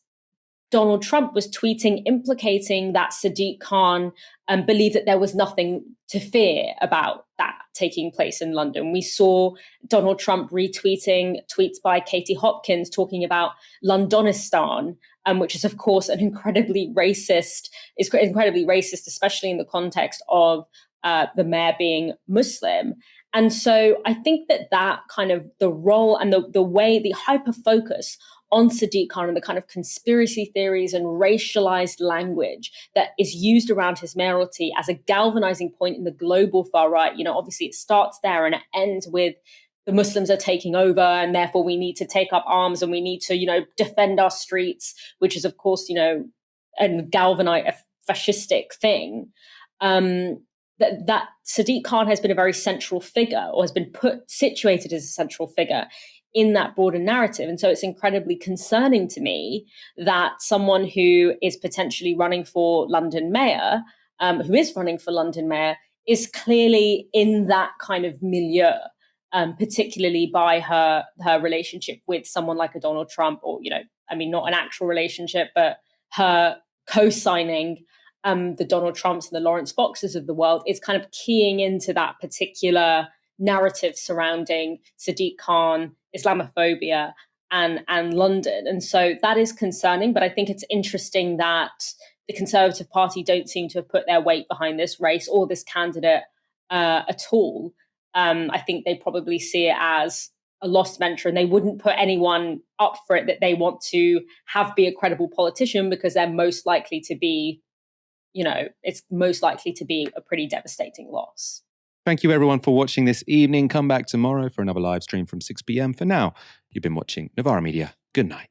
Donald Trump was tweeting implicating that Sadiq Khan believed that there was nothing to fear about that taking place in London. We saw Donald Trump retweeting tweets by Katie Hopkins talking about Londonistan, which is, of course, incredibly racist, especially in the context of the mayor being Muslim. And so I think that kind of the role and the way, the hyper-focus on Sadiq Khan and the kind of conspiracy theories and racialized language that is used around his mayoralty as a galvanizing point in the global far right. Obviously it starts there and it ends with the Muslims are taking over and therefore we need to take up arms and we need to, defend our streets, which is, of course, and galvanize a fascistic thing. That Sadiq Khan has been a very central figure, or has been situated as a central figure in that broader narrative. And so it's incredibly concerning to me that someone who is potentially running for London mayor, is clearly in that kind of milieu, particularly by her relationship with someone like a Donald Trump, or, not an actual relationship, but her co-signing the Donald Trumps and the Lawrence Foxes of the world is kind of keying into that particular narrative surrounding Sadiq Khan, Islamophobia, and London. And so that is concerning, but I think it's interesting that the Conservative Party don't seem to have put their weight behind this race or this candidate at all. I think they probably see it as a lost venture, and they wouldn't put anyone up for it that they want to have be a credible politician, because they're most likely to be, it's most likely to be a pretty devastating loss. Thank you, everyone, for watching this evening. Come back tomorrow for another live stream from 6 p.m. For now, you've been watching Novara Media. Good night.